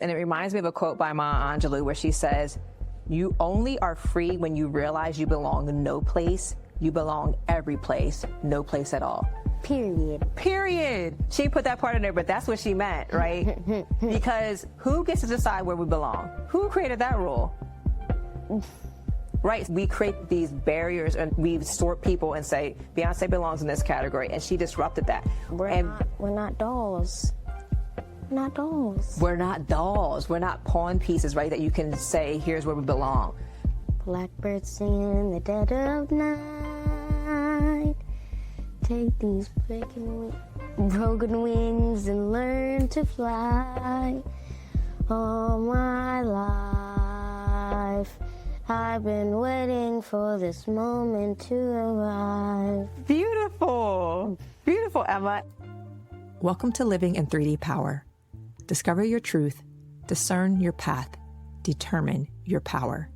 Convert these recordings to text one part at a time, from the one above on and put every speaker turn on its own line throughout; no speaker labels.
And it reminds me of a quote by Maya Angelou where she says, "You only are free when you realize you belong in no place. You belong every place, no place at all." Period. She put that part in there, but that's what she meant, right? Because who gets to decide where we belong? Who created that rule? Right, we create these barriers and we sort people and say, Beyonce belongs in this category, and she disrupted that.
We're not dolls. Not dolls.
We're not dolls. We're not pawn pieces, right, that you can say, here's where we belong.
Blackbirds singing in the dead of night. Take these broken wings and learn to fly. All my life, I've been waiting for this moment to arrive.
Beautiful. Beautiful, Emma.
Welcome to Living in 3D Power. Discover your truth, discern your path, determine your power.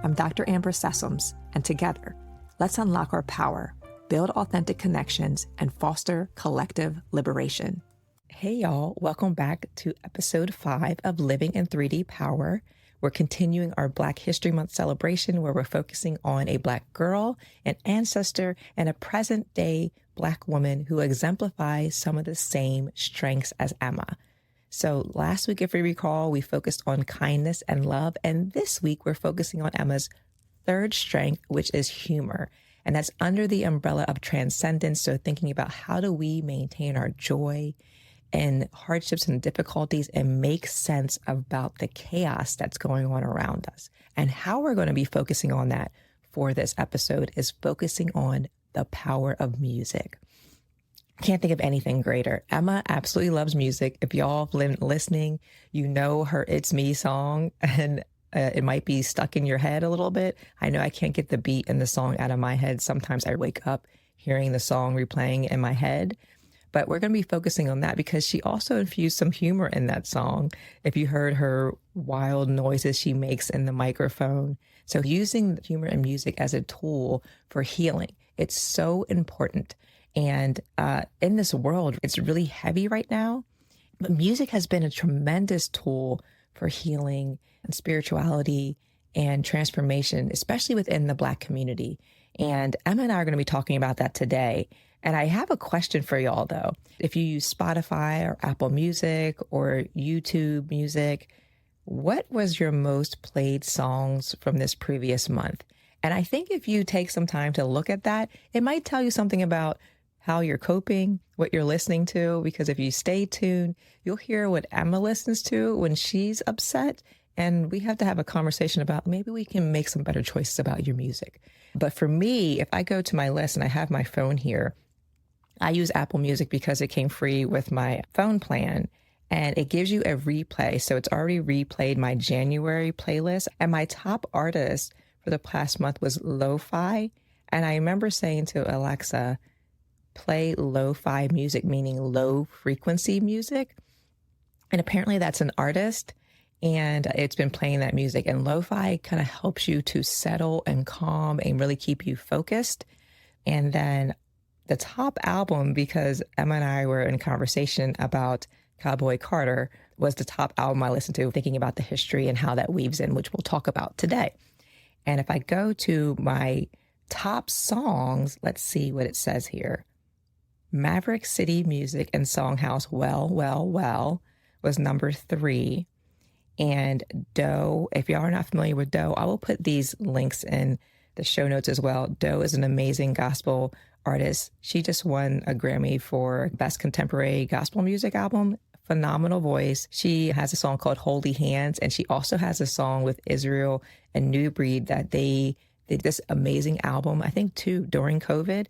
I'm Dr. Amber Sessoms, and together, let's unlock our power, build authentic connections, and foster collective liberation. Hey y'all, welcome back to episode 5 of Living in 3D Power. We're continuing our Black History Month celebration where we're focusing on a Black girl, an ancestor, and a present-day Black woman who exemplifies some of the same strengths as Emma. So last week, if we recall, we focused on kindness and love. And this week, we're focusing on Emma's third strength, which is humor. And that's under the umbrella of transcendence. So thinking about how do we maintain our joy and hardships and difficulties and make sense about the chaos that's going on around us. And how we're going to be focusing on that for this episode is focusing on the power of music. Can't think of anything greater. Emma absolutely loves music. If y'all have been listening, you know her It's Me song, and it might be stuck in your head a little bit. I know I can't get the beat in the song out of my head. Sometimes I wake up hearing the song replaying in my head. But we're going to be focusing on that because she also infused some humor in that song. If you heard her wild noises she makes in the microphone. So using humor and music as a tool for healing, it's so important. And in this world, it's really heavy right now. But music has been a tremendous tool for healing and spirituality and transformation, especially within the Black community. And Emma and I are going to be talking about that today. And I have a question for y'all, though. If you use Spotify or Apple Music or YouTube Music, what was your most played songs from this previous month? And I think if you take some time to look at that, it might tell you something about how you're coping, what you're listening to, because if you stay tuned, you'll hear what Emma listens to when she's upset. And we have to have a conversation about maybe we can make some better choices about your music. But for me, if I go to my list and I have my phone here, I use Apple Music because it came free with my phone plan and it gives you a replay. So it's already replayed my January playlist. And my top artist for the past month was Lo-Fi. And I remember saying to Alexa, play lo-fi music, meaning low frequency music. And apparently that's an artist and it's been playing that music. And lo-fi kind of helps you to settle and calm and really keep you focused. And then the top album, because Emma and I were in conversation about Cowboy Carter, was the top album I listened to, thinking about the history and how that weaves in, which we'll talk about today. And if I go to my top songs, let's see what it says here. Maverick City Music and Songhouse Well, Well, Well was number 3. And Doe, if y'all are not familiar with Doe, I will put these links in the show notes as well. Doe is an amazing gospel artist. She just won a Grammy for Best Contemporary Gospel Music Album. Phenomenal voice. She has a song called Holy Hands, and she also has a song with Israel and New Breed that they did this amazing album, I think too, during COVID.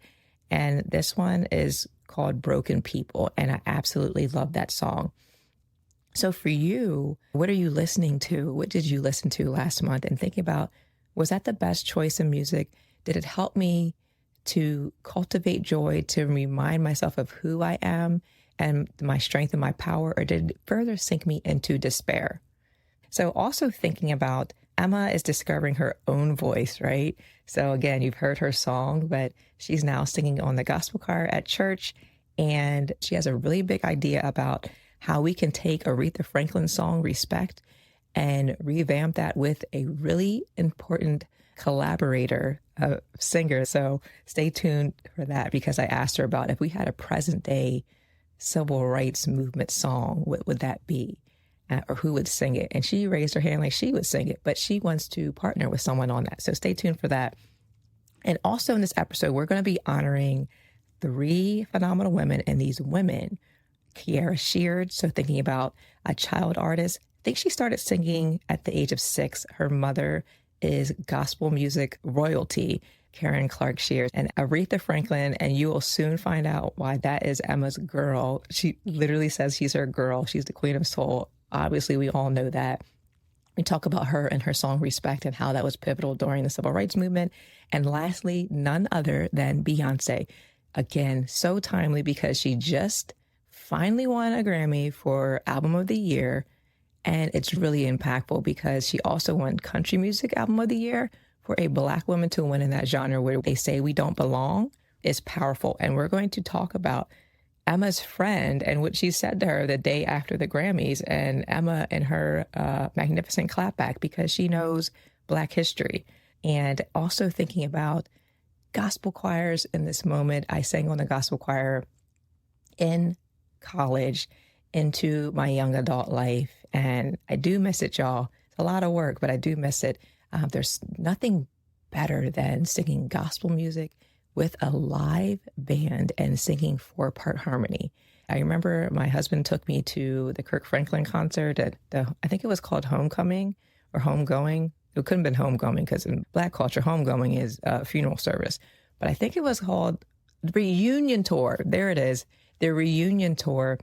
And this one is called Broken People. And I absolutely love that song. So for you, what are you listening to? What did you listen to last month? And thinking about, was that the best choice in music? Did it help me to cultivate joy, to remind myself of who I am and my strength and my power? Or did it further sink me into despair? So also thinking about Emma is discovering her own voice, right? So again, you've heard her song, but she's now singing on the gospel choir at church. And she has a really big idea about how we can take Aretha Franklin's song, Respect, and revamp that with a really important collaborator, singer. So stay tuned for that, because I asked her about if we had a present day civil rights movement song, what would that be? Or who would sing it? And she raised her hand like she would sing it, but she wants to partner with someone on that. So stay tuned for that. And also in this episode, we're going to be honoring 3 phenomenal women, and these women, Kierra Sheard. So thinking about a child artist, I think she started singing at the age of 6. Her mother is gospel music royalty, Karen Clark Sheard, and Aretha Franklin. And you will soon find out why that is Emma's girl. She literally says she's her girl. She's the queen of soul. Obviously, we all know that. We talk about her and her song Respect and how that was pivotal during the civil rights movement. And lastly, none other than Beyoncé. Again, so timely, because she just finally won a Grammy for Album of the Year. And it's really impactful because she also won Country Music Album of the Year. For a Black woman to win in that genre where they say we don't belong is powerful. And we're going to talk about Emma's friend and what she said to her the day after the Grammys, and Emma and her magnificent clapback, because she knows Black history. And also thinking about gospel choirs in this moment. I sang on the gospel choir in college into my young adult life, and I do miss it, y'all. It's a lot of work, but I do miss it. There's nothing better than singing gospel music with a live band and singing 4-part harmony. I remember my husband took me to the Kirk Franklin concert at I think it was called Homecoming or Homegoing. It couldn't have been Homegoing, because in Black culture, homegoing is a funeral service. But I think it was called the Reunion Tour. There it is, the Reunion Tour.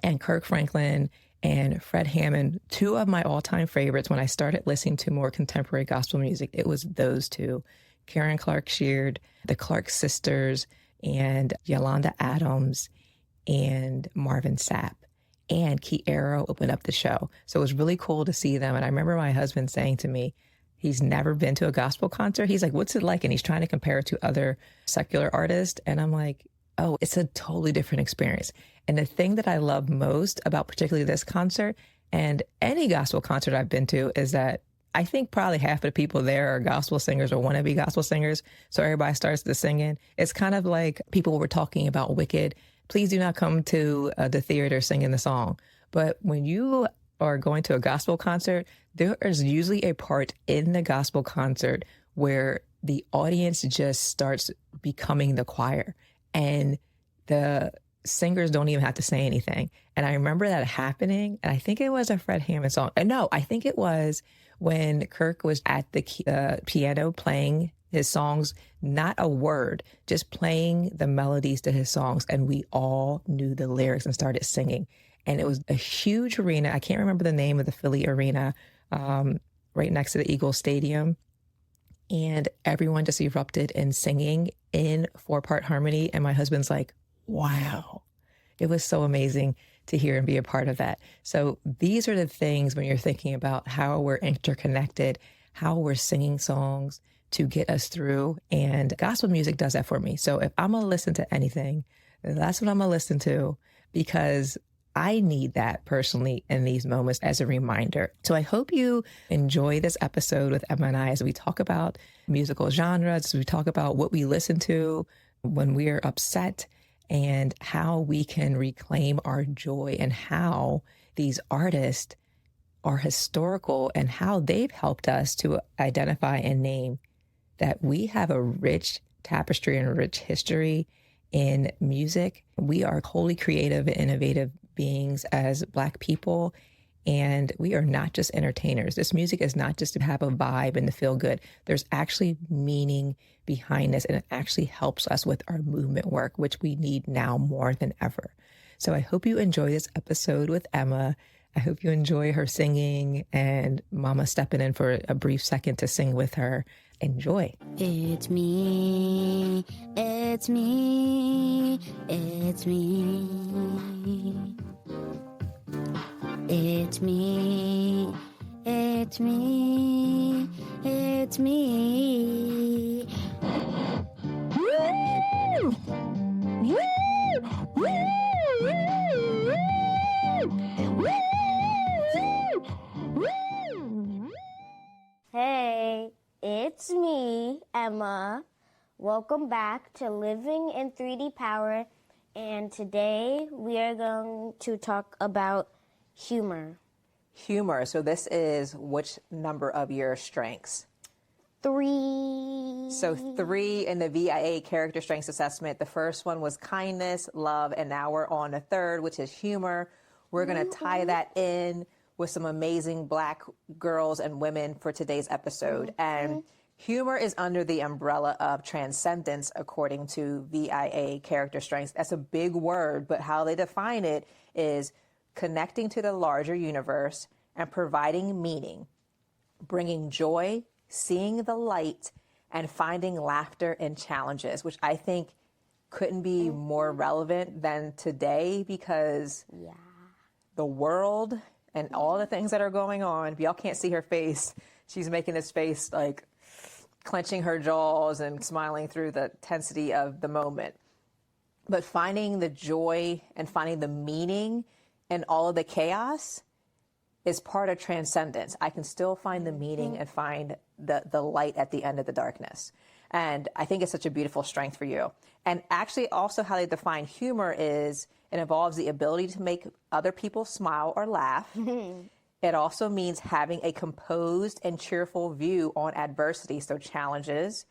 And Kirk Franklin and Fred Hammond, 2 of my all-time favorites when I started listening to more contemporary gospel music. It was those 2, Karen Clark Sheard, the Clark sisters, and Yolanda Adams, and Marvin Sapp. And Kierra opened up the show. So it was really cool to see them. And I remember my husband saying to me, he's never been to a gospel concert. He's like, what's it like? And he's trying to compare it to other secular artists. And I'm like, oh, it's a totally different experience. And the thing that I love most about particularly this concert and any gospel concert I've been to is that I think probably half of the people there are gospel singers or want to be gospel singers. So everybody starts to singing. It's kind of like people were talking about Wicked. Please do not come to the theater singing the song. But when you are going to a gospel concert, there is usually a part in the gospel concert where the audience just starts becoming the choir. And the singers don't even have to say anything. And I remember that happening. And I think it was a Fred Hammond song. And no, I think it was when Kirk was at the piano playing his songs, not a word, just playing the melodies to his songs. And we all knew the lyrics and started singing. And it was a huge arena. I can't remember the name of the Philly arena, right next to the Eagles Stadium. And everyone just erupted in singing in 4-part harmony. And my husband's like, wow, it was so amazing to hear and be a part of that. So these are the things when you're thinking about how we're interconnected, how we're singing songs to get us through. And gospel music does that for me. So if I'm going to listen to anything, that's what I'm going to listen to, because I need that personally in these moments as a reminder. So I hope you enjoy this episode with Emma and I as we talk about musical genres, as we talk about what we listen to when we're upset, and how we can reclaim our joy, and how these artists are historical and how they've helped us to identify and name that we have a rich tapestry and a rich history in music. We are wholly creative and innovative beings as Black people, and we are not just entertainers. This music is not just to have a vibe and to feel good. There's actually meaning behind this, and it actually helps us with our movement work, which we need now more than ever. So I hope you enjoy this episode with Emma. I hope you enjoy her singing and Mama stepping in for a brief second to sing with her. Enjoy.
It's me, it's me, it's me. It's me, it's me, it's me. Woo! Woo! Woo! Woo!
Emma. Welcome back to Living in 3D Power. And today we are going to talk about humor.
Humor. So this is which number of your strengths?
3.
So 3 in the VIA character strengths assessment. The first one was kindness, love, and now we're on the third, which is humor. We're going to tie that in with some amazing Black girls and women for today's episode. And humor is under the umbrella of transcendence, according to VIA character strengths. That's a big word, but how they define it is connecting to the larger universe and providing meaning, bringing joy, seeing the light, and finding laughter in challenges, which I think couldn't be more relevant than today because the world and all the things that are going on, if y'all can't see her face, she's making this face like clenching her jaws and smiling through the tensity of the moment. But finding the joy and finding the meaning in all of the chaos is part of transcendence. I can still find the meaning and find the light at the end of the darkness. And I think it's such a beautiful strength for you. And actually also how they define humor is it involves the ability to make other people smile or laugh. It also means having a composed and cheerful view on adversity, so challenges,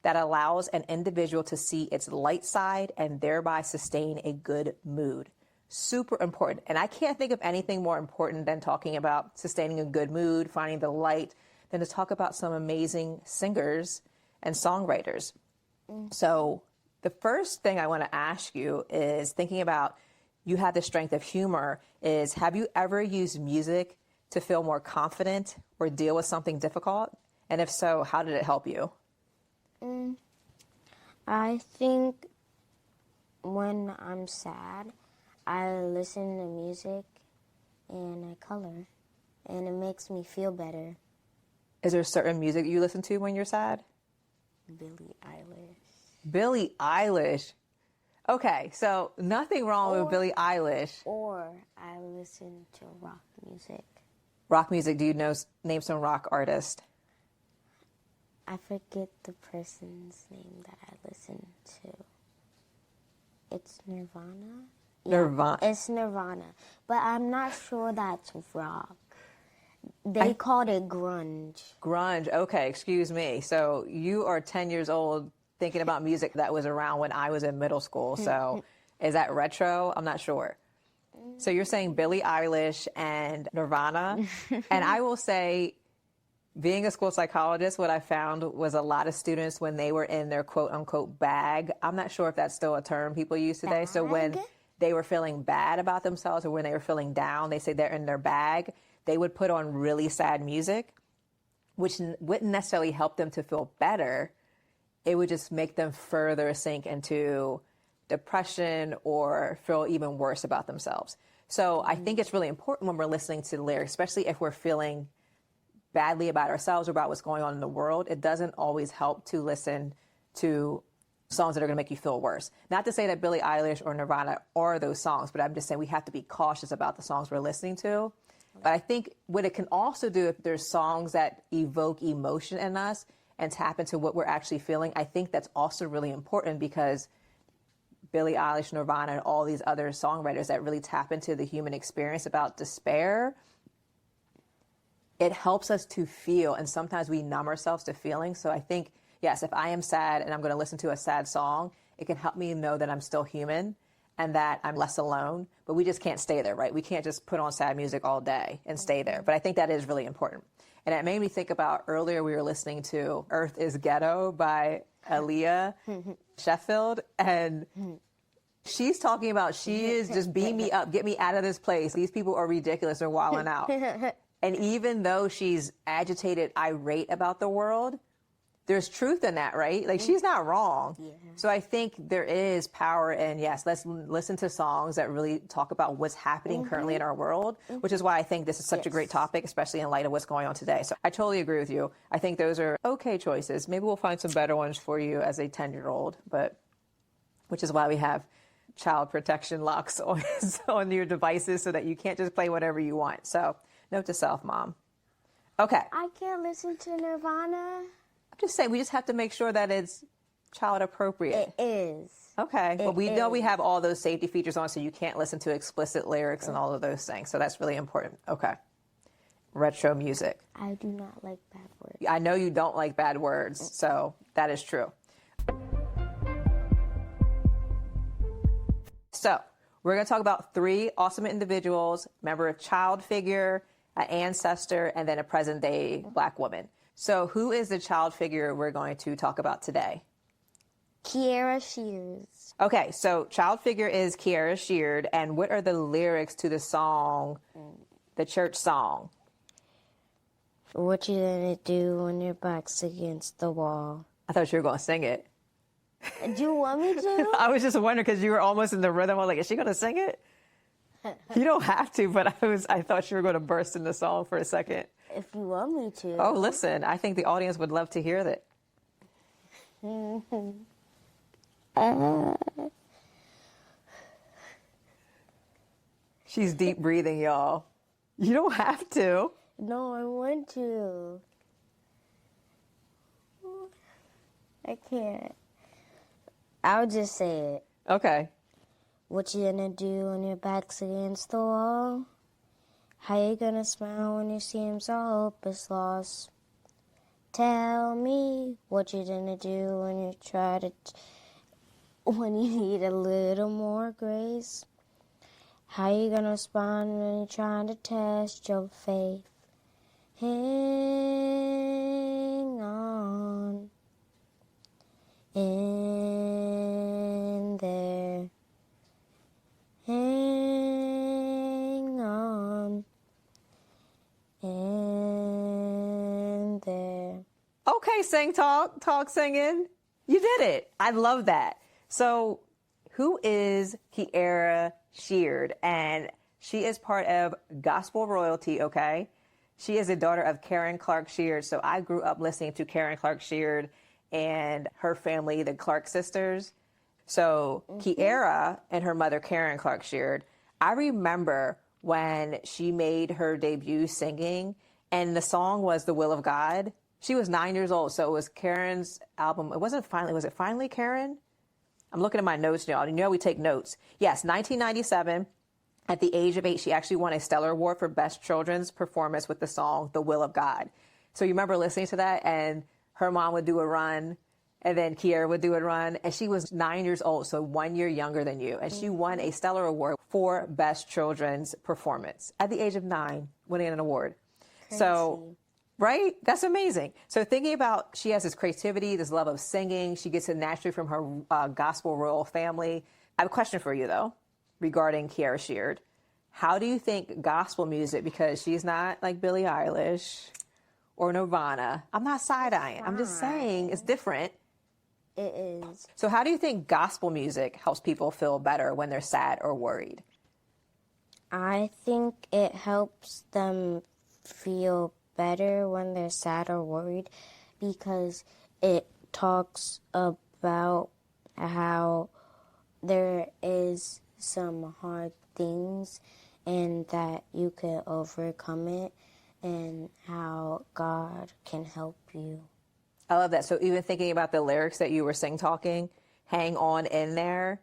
that allows an individual to see its light side and thereby sustain a good mood. Super important. And I can't think of anything more important than talking about sustaining a good mood, finding the light, than to talk about some amazing singers and songwriters. So the first thing I want to ask you is thinking about you have the strength of humor is have you ever used music to feel more confident or deal with something difficult? And if so, how did it help you?
I think when I'm sad, I listen to music and I color, and it makes me feel better.
Is there certain music you listen to when you're sad?
Billie Eilish.
Billie Eilish. Okay, so nothing wrong with Billie Eilish.
Or I listen to rock music.
Rock music, do you name some rock artists?
I forget the person's name that I listen to. It's Nirvana?
Nirvana.
It's Nirvana. But I'm not sure that's rock. They called it grunge.
Grunge, okay, excuse me. So you are 10 years old thinking about music that was around when I was in middle school. So is that retro? I'm not sure. So you're saying Billie Eilish and Nirvana. And I will say, being a school psychologist, what I found was a lot of students when they were in their quote unquote bag, I'm not sure if that's still a term people use today. So when they were feeling bad about themselves or when they were feeling down, they say they're in their bag, they would put on really sad music, which wouldn't necessarily help them to feel better. It would just make them further sink into depression or feel even worse about themselves. So I think it's really important when we're listening to lyrics, especially if we're feeling badly about ourselves or about what's going on in the world. It doesn't always help to listen to songs that are going to make you feel worse. Not to say that Billie Eilish or Nirvana are those songs, but I'm just saying we have to be cautious about the songs we're listening to. But I think what it can also do if there's songs that evoke emotion in us and tap into what we're actually feeling, I think that's also really important because Billie Eilish, Nirvana, and all these other songwriters that really tap into the human experience about despair, it helps us to feel, and sometimes we numb ourselves to feeling. So I think, yes, if I am sad and I'm going to listen to a sad song, it can help me know that I'm still human and that I'm less alone, but we just can't stay there, right? We can't just put on sad music all day and stay there. But I think that is really important. And it made me think about earlier we were listening to Earth is Ghetto by Aaliyah Sheffield, and she's talking about she is just beam me up, get me out of this place. These people are ridiculous, they're wilding out. And even though she's agitated, irate about the world, there's truth in that, right? Like, she's not wrong. Yeah. So I think there is power in, yes, let's listen to songs that really talk about what's happening currently in our world, which is why I think this is such a great topic, especially in light of what's going on today. So I totally agree with you. I think those are okay choices. Maybe we'll find some better ones for you as a 10-year-old, but which is why we have child protection locks on your devices so that you can't just play whatever you want. So note to self, Mom. Okay.
I can't listen to Nirvana.
just saying, we just have to make sure that it's child appropriate.
It is.
Okay. But we know we
is.
have all those safety features on, so you can't listen to explicit lyrics and all of those things. So that's really important. Okay. Retro music.
I do not like bad words.
I know you don't like bad words, so that is true. So we're going to talk about 3 awesome individuals. Remember, a child figure, an ancestor, and then a present-day Black woman. So who is the child figure we're going to talk about today?
Kierra Sheard.
Okay, so child figure is Kierra Sheard, and what are the lyrics to the song, the church song?
What you gonna do when your back's against the wall?
I thought you were going to sing it.
Do you want me to?
I was just wondering because you were almost in the rhythm. I was like, is she going to sing it? You don't have to, but I thought you were going to burst in the song for a second.
If you want me to.
Oh, listen, I think the audience would love to hear that. She's deep breathing, y'all. You don't have to.
No, I want to. I can't. I'll just say it.
Okay.
What you gonna do when your back's against the wall? How you gonna smile when you seems all hope is lost? Tell me what you gonna do when you try to, when you need a little more grace? How you gonna respond when you're trying to test your faith? Hang on in there. Hang on in there.
Okay, talk singing. You did it. I love that. So who is Kierra Sheard? And she is part of gospel royalty, okay? She is a daughter of Karen Clark Sheard. So I grew up listening to Karen Clark Sheard and her family, the Clark sisters. So Kierra and her mother, Karen Clark Sheard, I remember when she made her debut singing, and the song was The Will of God. She was 9 years old, so it was Karen's album. Was it finally Karen? I'm looking at my notes, y'all. You know we take notes. Yes, 1997. At the age of 8, she actually won a Stellar Award for Best Children's Performance with the song The Will of God. So you remember listening to that, and her mom would do a run, and then Kierra would do a run, and she was 9 years old, so 1 year younger than you, and she won a Stellar Award for Best Children's Performance at the age of 9, winning an award.
Crazy.
So, right? That's amazing. So thinking about, she has this creativity, this love of singing. She gets it naturally from her gospel royal family. I have a question for you, though, regarding Kierra Sheard. How do you think gospel music, because she's not like Billie Eilish or Nirvana. I'm not side-eyeing. I'm just saying it's different.
It is.
So how do you think gospel music helps people feel better when they're sad or worried?
I think it helps them feel better when they're sad or worried because it talks about how there is some hard things and that you can overcome it and how God can help you.
I love that. So even thinking about the lyrics that you were talking, hang on in there.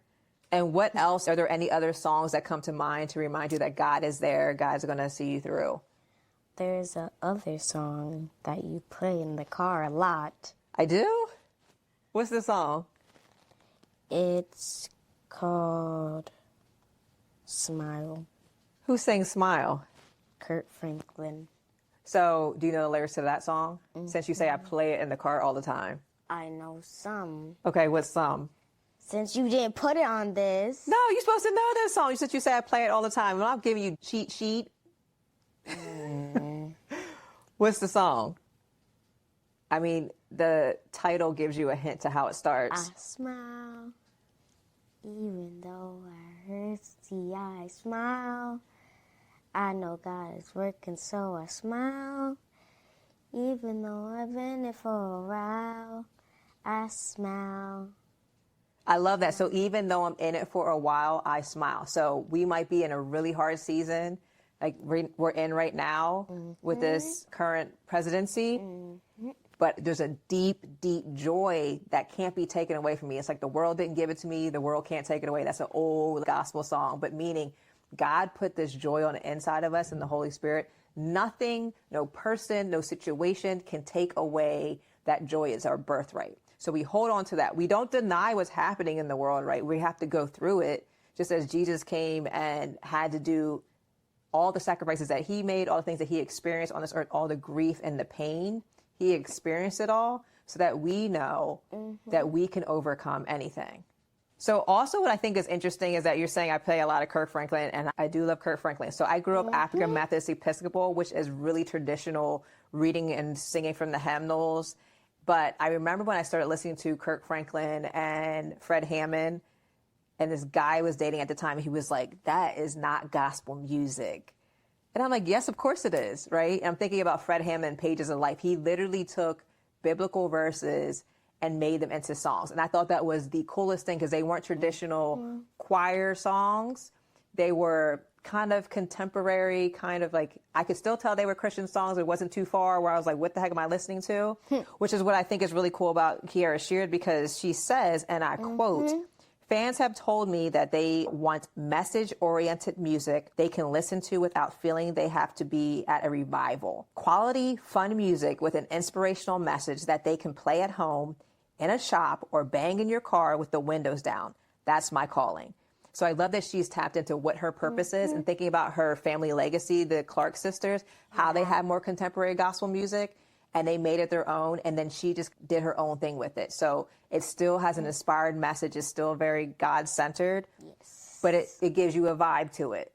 And what else? Are there any other songs that come to mind to remind you that God is there, God's going to see you through?
There's a other song that you play in the car a lot.
I do? What's the song?
It's called Smile.
Who sings Smile?
Kurt Franklin.
So do you know the lyrics to that song? Mm-hmm. Since you say I play it in the car all the time.
I know some.
Okay, what's some?
Since you didn't put it on this.
No, you're supposed to know this song. You say I play it all the time. When I'm giving you cheat sheet. What's the song? I mean, the title gives you a hint to how it starts.
I smile, even though I hurt, see I smile. I know God is working, so I smile. Even though I've been it for a while, I smile.
I love that. So even though I'm in it for a while, I smile. So we might be in a really hard season, like we're in right now with this current presidency. but there's a deep, deep joy that can't be taken away from me. It's like the world didn't give it to me. The world can't take it away. That's an old gospel song, but meaning God put this joy on the inside of us in the Holy Spirit. Nothing, no person, no situation can take away that joy. It's our birthright. So we hold on to that. We don't deny what's happening in the world, right? We have to go through it, just as Jesus came and had to do all the sacrifices that he made, all the things that he experienced on this earth, all the grief and the pain. He experienced it all so that we know that we can overcome anything. So also what I think is interesting is that you're saying I play a lot of Kirk Franklin, and I do love Kirk Franklin. So I grew up African Methodist Episcopal, which is really traditional reading and singing from the hymnals. But I remember when I started listening to Kirk Franklin and Fred Hammond, and this guy I was dating at the time, he was like, that is not gospel music. And I'm like, yes, of course it is, right? And I'm thinking about Fred Hammond, Pages of Life. He literally took biblical verses and made them into songs. And I thought that was the coolest thing because they weren't traditional choir songs. They were kind of contemporary, kind of like, I could still tell they were Christian songs. It wasn't too far where I was like, what the heck am I listening to? Which is what I think is really cool about Kierra Sheard, because she says, and I quote, fans have told me that they want message-oriented music they can listen to without feeling they have to be at a revival. Quality, fun music with an inspirational message that they can play at home, in a shop, or bang in your car with the windows down. That's my calling. So I love that she's tapped into what her purpose is and thinking about her family legacy, the Clark sisters, how they had more contemporary gospel music and they made it their own. And then she just did her own thing with it. So it still has an inspired message. It's still very God-centered, but it gives you a vibe to it.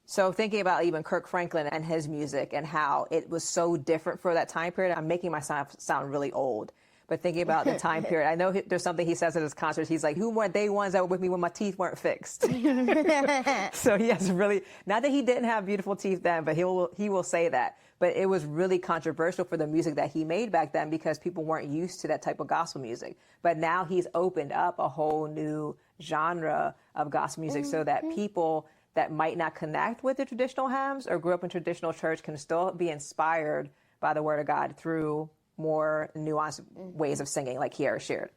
So thinking about even Kirk Franklin and his music and how it was so different for that time period, I'm making myself sound really old. But thinking about the time period, I know there's something he says at his concerts. He's like, who weren't they ones that were with me when my teeth weren't fixed? So he has really, not that he didn't have beautiful teeth then, but he will say that. But it was really controversial for the music that he made back then because people weren't used to that type of gospel music. But now he's opened up a whole new genre of gospel music so that people that might not connect with the traditional hymns or grew up in traditional church can still be inspired by the word of God through more nuanced ways of singing, like Kierra Sheard.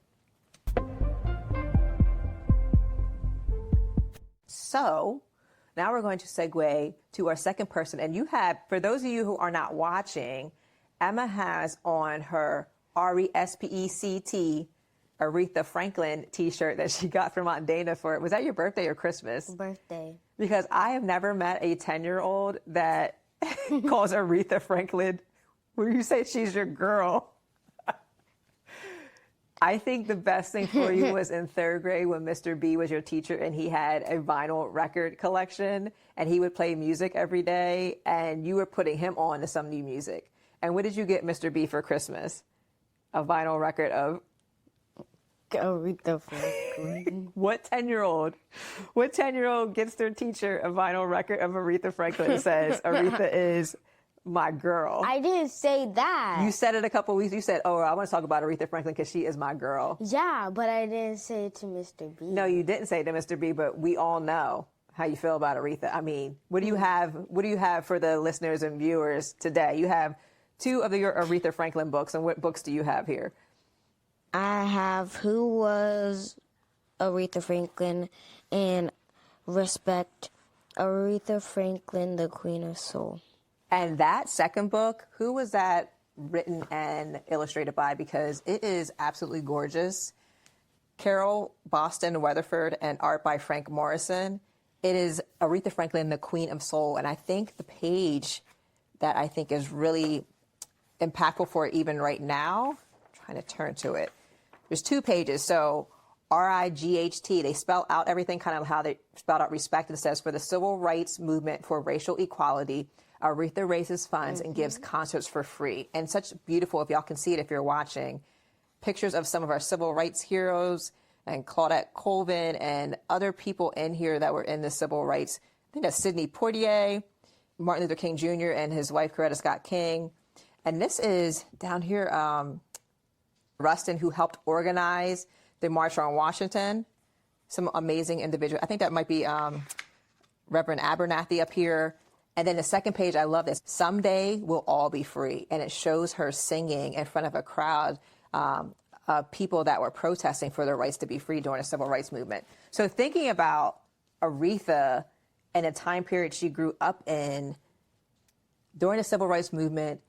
So now we're going to segue to our second person. And you have, for those of you who are not watching, Emma has on her RESPECT Aretha Franklin t-shirt that she got from Aunt Dana for, was that your birthday or Christmas?
Birthday. Because
I have never met a 10-year-old that calls Aretha Franklin where you say she's your girl. I think the best thing for you was in third grade when Mr. B was your teacher and he had a vinyl record collection and he would play music every day and you were putting him on to some new music. And what did you get Mr. B for Christmas? A vinyl record of
Aretha Franklin.
What 10-year-old gets their teacher a vinyl record of Aretha Franklin and says, Aretha is my girl?
I didn't say that.
You said it a couple weeks. You said, oh, I want to talk about Aretha Franklin because she is my girl.
Yeah, but I didn't say it to Mr. B.
No, you didn't say it to Mr. B, but we all know how you feel about Aretha. I mean, what do you have for the listeners and viewers today? You have two of your Aretha Franklin books, and what books do you have here?
I have Who Was Aretha Franklin and Respect Aretha Franklin, the Queen of Soul.
And that second book, who was that written and illustrated by? Because it is absolutely gorgeous. Carol Boston Weatherford and art by Frank Morrison. It is Aretha Franklin, the Queen of Soul. And I think the page that I think is really impactful for it even right now, I'm trying to turn to it. There's two pages. So RIGHT, they spell out everything kind of how they spelled out respect. It says, for the civil rights movement for racial equality, Aretha raises funds and gives concerts for free. And such beautiful, if y'all can see it if you're watching, pictures of some of our civil rights heroes and Claudette Colvin and other people in here that were in the civil rights. I think that's Sidney Poitier, Martin Luther King Jr. and his wife, Coretta Scott King. And this is down here, Rustin, who helped organize the March on Washington. Some amazing individuals. I think that might be Reverend Abernathy up here. And then the second page, I love this. Someday we'll all be free. And it shows her singing in front of a crowd of people that were protesting for their rights to be free during the civil rights movement. So thinking about Aretha and the time period she grew up in during the civil rights movement,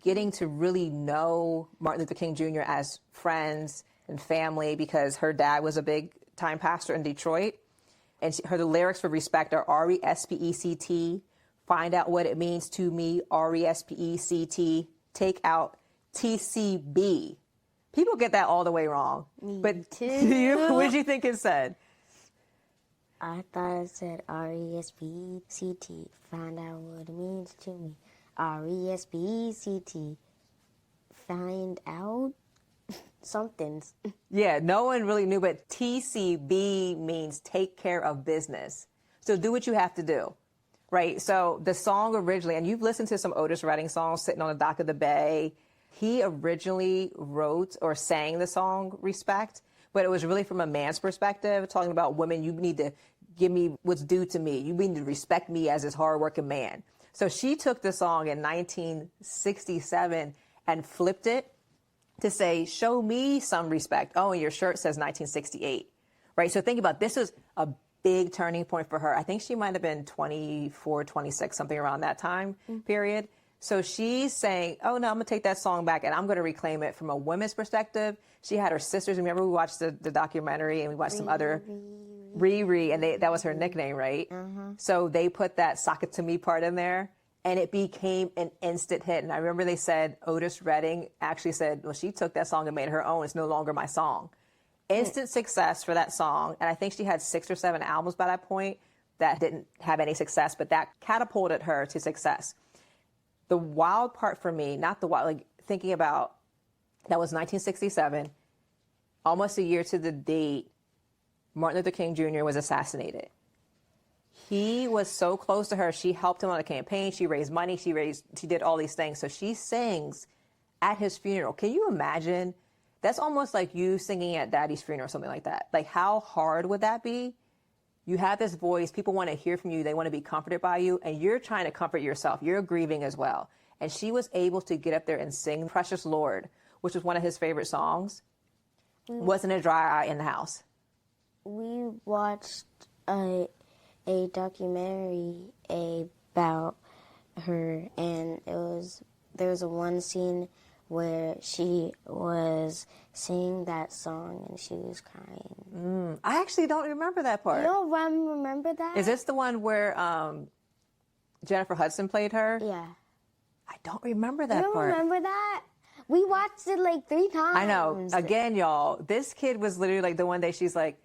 getting to really know Martin Luther King Jr. as friends and family, because her dad was a big time pastor in Detroit. And the lyrics for Respect are R-E-S-P-E-C-T. Find out what it means to me, R-E-S-P-E-C-T. Take out T-C-B. People get that all the way wrong.
Me
but
too.
What did you think it said?
I thought it said R-E-S-P-E-C-T. Find out what it means to me. R-E-S-P-E-C-T. Find out somethings.
Yeah, no one really knew, but TCB means take care of business. So do what you have to do, right? So the song originally, and you've listened to some Otis Redding songs, Sitting on the Dock of the Bay. He originally wrote or sang the song Respect, but it was really from a man's perspective, talking about women, you need to give me what's due to me. You need to respect me as this hardworking man. So she took the song in 1967 and flipped it to say, show me some respect. Oh, and your shirt says 1968, right? So think about, this was a big turning point for her. I think she might have been 24, 26, something around that time period. So she's saying, oh, no, I'm going to take that song back and I'm going to reclaim it from a women's perspective. She had her sisters. Remember, we watched the documentary and we watched some other Riri, and that was her nickname, right? So they put that Sock It To Me part in there, and it became an instant hit. And I remember they said, Otis Redding actually said, well, she took that song and made it her own. It's no longer my song. Instant success for that song. And I think she had 6 or 7 albums by that point that didn't have any success, but that catapulted her to success. The wild part for me, not the wild, like thinking about, that was 1967, almost a year to the date, Martin Luther King Jr. was assassinated. He was so close to her. She helped him on a campaign. She raised money. She did all these things. So she sings at his funeral. Can you imagine? That's almost like you singing at daddy's funeral or something like that. Like, how hard would that be? You have this voice. People want to hear from you. They want to be comforted by you. And you're trying to comfort yourself. You're grieving as well. And she was able to get up there and sing Precious Lord, which was one of his favorite songs. Wasn't a dry eye in the house.
We watched a documentary about her, and there was a one scene where she was singing that song and she was crying.
I actually don't remember that part.
You don't remember that?
Is this the one where Jennifer Hudson played her?
Yeah.
I don't remember that
You don't
part.
remember that? We watched it like 3 times.
I know. Again, y'all, this kid was literally like the one day she's like,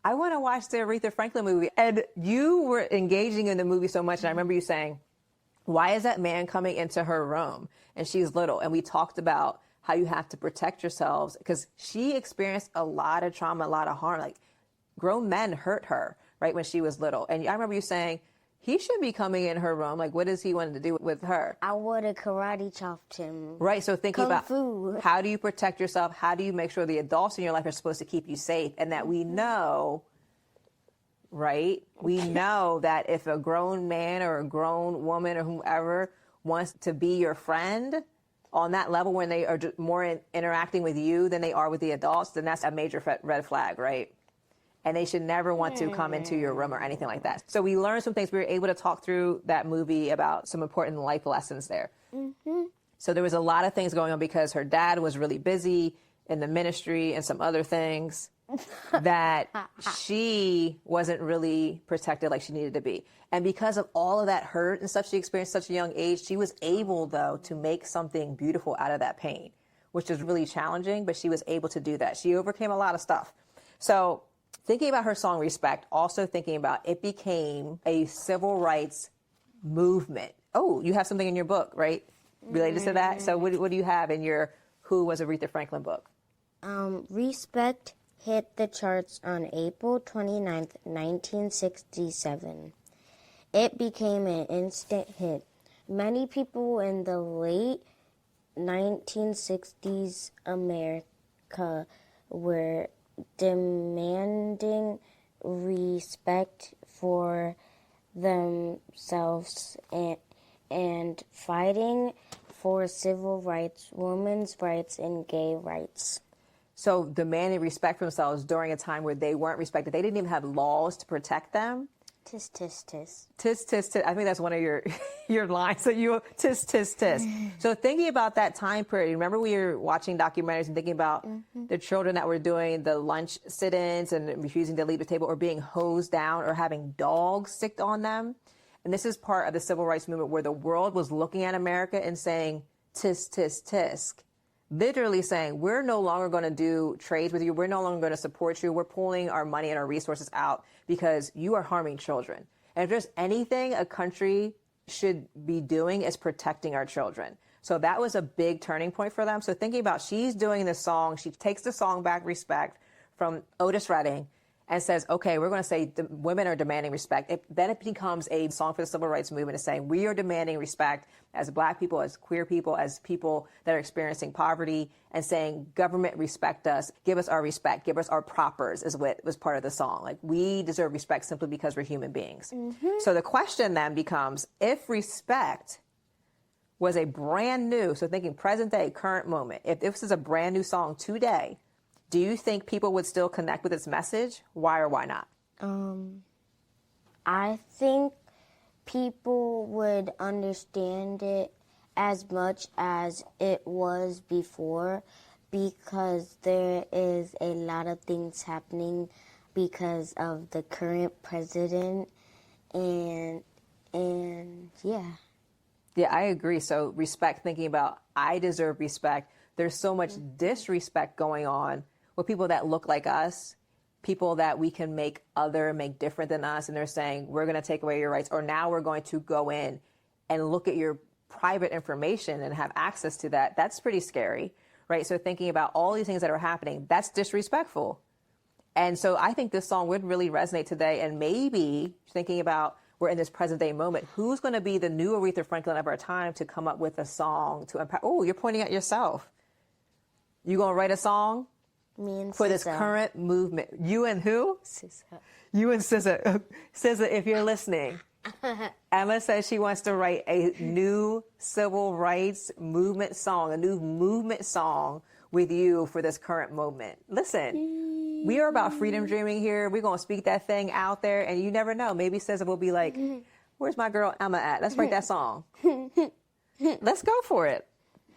I want to watch the Aretha Franklin movie. And you were engaging in the movie so much. And I remember you saying, why is that man coming into her room? And she's little. And we talked about how you have to protect yourselves, because she experienced a lot of trauma, a lot of harm. Like, grown men hurt her, right, when she was little. And I remember you saying, he should be coming in her room. Like, what does he want to do with her?
I would have karate chopped him.
Right. So thinking
Kung
about
fu.
how do you protect yourself? How do you make sure the adults in your life are supposed to keep you safe? And that we know, right? We know that if a grown man or a grown woman or whoever wants to be your friend on that level, when they are more interacting with you than they are with the adults, then that's a major red flag, right? And they should never want to come into your room or anything like that. So we learned some things. We were able to talk through that movie about some important life lessons there. So there was a lot of things going on because her dad was really busy in the ministry and some other things that she wasn't really protected like she needed to be. And because of all of that hurt and stuff she experienced at such a young age, she was able, though, to make something beautiful out of that pain, which is really challenging, but she was able to do that. She overcame a lot of stuff. So thinking about her song Respect, also thinking about it became a civil rights movement. Oh, you have something in your book, right, related to that? So what do you have in your Who Was Aretha Franklin book?
Respect hit the charts on April 29th, 1967. It became an instant hit. Many people in the late 1960s America were demanding respect for themselves and fighting for civil rights, women's rights, and gay rights.
So demanding respect for themselves during a time where they weren't respected. They didn't even have laws to protect them.
Tis, tis, tis.
Tis, tis, tis. I think that's one of your your lines. So you tis, tis, tis. So thinking about that time period, remember we were watching documentaries and thinking about the children that were doing the lunch sit-ins and refusing to leave the table or being hosed down or having dogs sicked on them. And this is part of the civil rights movement where the world was looking at America and saying, tis, tis, tisk. Literally saying, we're no longer going to do trades with you. We're no longer going to support you. We're pulling our money and our resources out because you are harming children. And if there's anything a country should be doing is protecting our children. So that was a big turning point for them. So thinking about she's doing this song, she takes the song back, Respect, from Otis Redding and says, okay, we're going to say the women are demanding respect. Then it becomes a song for the civil rights movement is saying we are demanding respect as Black people, as queer people, as people that are experiencing poverty, and saying government respect us, give us our respect, give us our propers is what was part of the song. Like we deserve respect simply because we're human beings. So the question then becomes, if respect was a brand new, so thinking present day, current moment, if this is a brand new song today, do you think people would still connect with its message? Why or why not?
I think people would understand it as much as it was before because there is a lot of things happening because of the current president and yeah.
Yeah, I agree. So respect, thinking about I deserve respect. There's so much disrespect going on with people that look like us, people that we can make different than us. And they're saying, we're going to take away your rights, or now we're going to go in and look at your private information and have access to that. That's pretty scary, right? So thinking about all these things that are happening, that's disrespectful. And so I think this song would really resonate today. And maybe thinking about we're in this present day moment, who's going to be the new Aretha Franklin of our time to come up with a song to empower? Oh, you're pointing at yourself. You going to write a song?
Me and
for this
SZA.
current movement. You and who?
SZA.
You and SZA. SZA, if you're listening, Emma says she wants to write a new civil rights movement song, a new movement song with you for this current moment. Listen, we are about freedom dreaming here. We're going to speak that thing out there, and you never know. Maybe SZA will be like, where's my girl Emma at? Let's write that song. Let's go for it.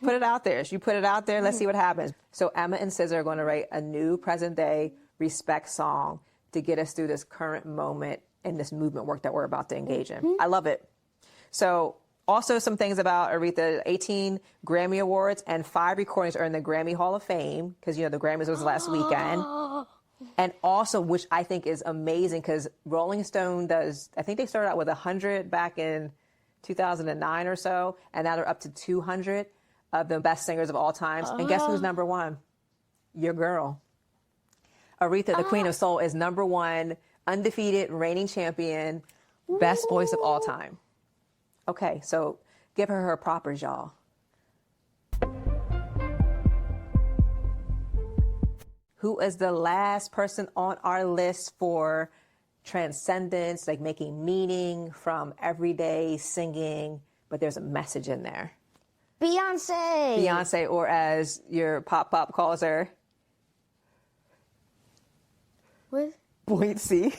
Put it out there. You put it out there, let's see what happens. So Emma and SZA are going to write a new present day respect song to get us through this current moment and this movement work that we're about to engage in. I love it. So also some things about Aretha, 18 Grammy Awards and 5 recordings are in the Grammy Hall of Fame because, you know, the Grammys was last weekend. And also, which I think is amazing because Rolling Stone does, I think they started out with 100 back in 2009 or so, and now they're up to 200 of the best singers of all times. And guess who's number one? Your girl. Aretha, the Queen of Soul, is number one, undefeated, reigning champion, best voice of all time. Okay, so give her her propers, y'all. Who is the last person on our list for transcendence, like making meaning from everyday singing, but there's a message in there?
Beyoncé.
Beyoncé, or as your pop calls her,
What?
Buoyancy.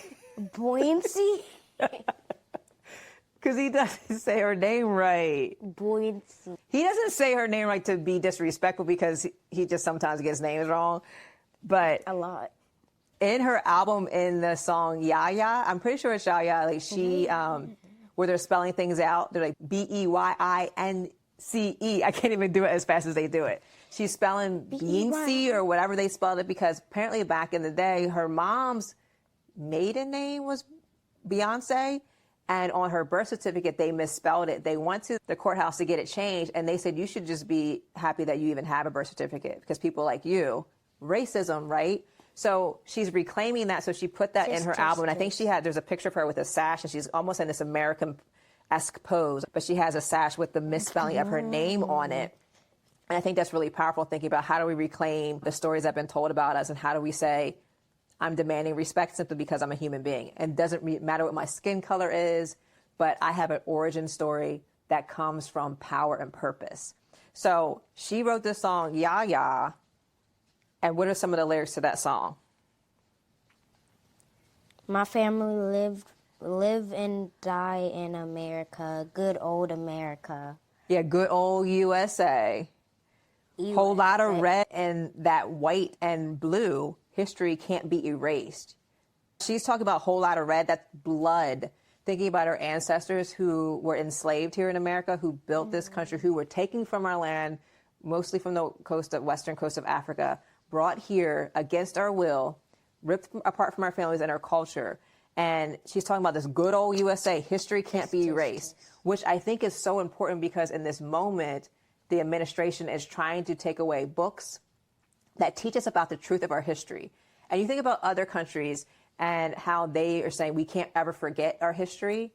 Buoyancy?
Because he doesn't say her name right.
Buoyancy.
He doesn't say her name right to be disrespectful because he just sometimes gets names wrong. But
A lot.
in her album, in the song Yaya, I'm pretty sure it's Yaya, like she, where they're spelling things out, they're like Beyince. I can't even do it as fast as they do it. She's spelling Beyoncé or whatever they spelled it because apparently back in the day, her mom's maiden name was Beyoncé. And on her birth certificate, they misspelled it. They went to the courthouse to get it changed. And they said, you should just be happy that you even have a birth certificate because people like you, racism, right? So she's reclaiming that. So she put that in her album. And I think there's a picture of her with a sash and she's almost in this American-esque pose, but she has a sash with the misspelling of her name on it. And I think that's really powerful, thinking about how do we reclaim the stories that have been told about us and how do we say, I'm demanding respect simply because I'm a human being. And it doesn't matter what my skin color is. but I have an origin story that comes from power and purpose. So she wrote this song, Ya Ya. And what are some of the lyrics to that song?
My family live and die in America, good old America.
Yeah, good old USA. Whole lot of red and that white and blue. History can't be erased. She's talking about whole lot of red, that's blood. Thinking about our ancestors who were enslaved here in America, who built this country, who were taken from our land, mostly from the western coast of Africa, brought here against our will, ripped apart from our families and our culture. And she's talking about this good old USA, history can't be erased, which I think is so important because in this moment, the administration is trying to take away books that teach us about the truth of our history. And you think about other countries and how they are saying we can't ever forget our history.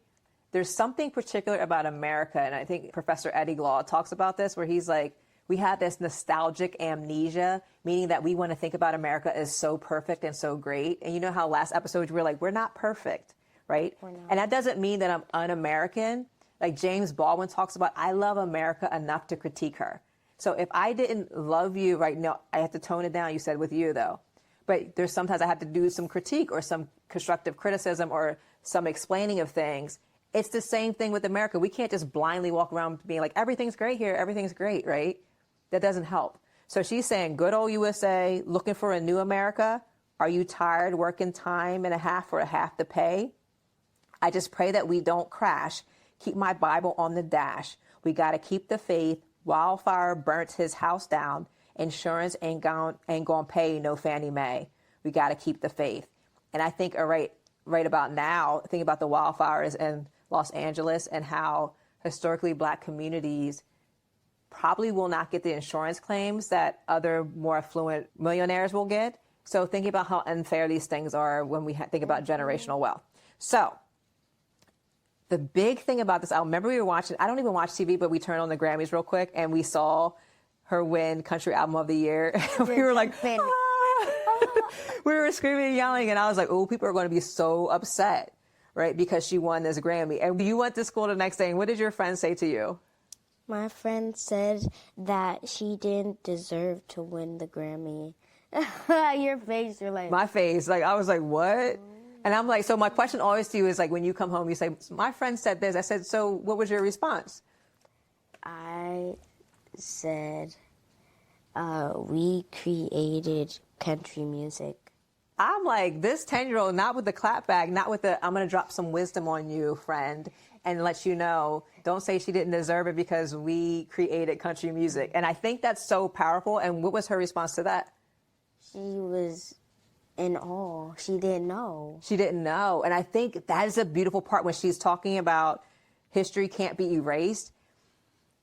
There's something particular about America, and I think Professor Eddie Glaude talks about this, where he's like, we have this nostalgic amnesia, meaning that we want to think about America as so perfect and so great. And you know how last episode we were like, we're not perfect, right? And that doesn't mean that I'm un-American. Like James Baldwin talks about, I love America enough to critique her. So if I didn't love you right now, I have to tone it down, you said with you though. But there's sometimes I have to do some critique or some constructive criticism or some explaining of things. It's the same thing with America. We can't just blindly walk around being like, everything's great here, everything's great, right? That doesn't help. So she's saying, good old USA, looking for a new America. Are you tired working time and a half for a half the pay? I just pray that we don't crash. Keep my Bible on the dash. We got to keep the faith. Wildfire burnt his house down. Insurance ain't gonna pay no Fannie Mae. We got to keep the faith. And I think right about now, think about the wildfires in Los Angeles and how historically Black communities probably will not get the insurance claims that other more affluent millionaires will get. So thinking about how unfair these things are when we think about generational wealth. So the big thing about this album, remember we were watching, I don't even watch TV, but we turned on the Grammys real quick and we saw her win Country Album of the Year. We were like, we were screaming and yelling, and I was like, oh, people are going to be so upset, right? Because she won this Grammy. And you went to school the next day, and what did your friend say to you?
My friend said that she didn't deserve to win the Grammy. Your face, you're like...
My face, like, I was like, what? And I'm like, so my question always to you is like, when you come home, you say, my friend said this. I said, so what was your response?
I said, we created country music.
I'm like, this 10-year-old, not with the clap bag, not with the, I'm going to drop some wisdom on you, friend, and let you know, don't say she didn't deserve it because we created country music. And I think that's so powerful. And what was her response to that?
She was in awe. She didn't know.
She didn't know. And I think that is a beautiful part when she's talking about history can't be erased.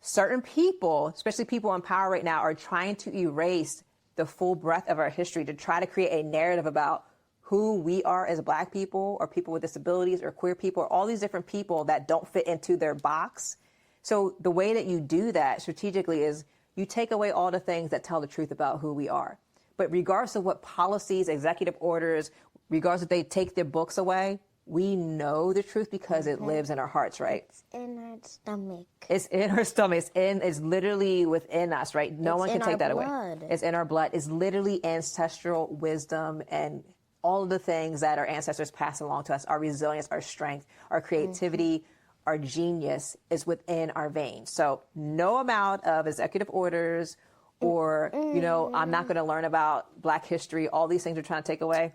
Certain people, especially people in power right now, are trying to erase the full breadth of our history to try to create a narrative about who we are as Black people or people with disabilities or queer people or all these different people that don't fit into their box. So the way that you do that strategically is you take away all the things that tell the truth about who we are. But regardless of what policies, executive orders, regardless if they take their books away, we know the truth because it lives in our hearts, right?
It's in our stomach.
It's in our stomach. It's literally within us, right? No one can take that away. It's in our blood. It's literally ancestral wisdom and all of the things that our ancestors passed along to us, our resilience, our strength, our creativity, our genius is within our veins. So no amount of executive orders or, you know, I'm not going to learn about Black history, all these things we're trying to take away,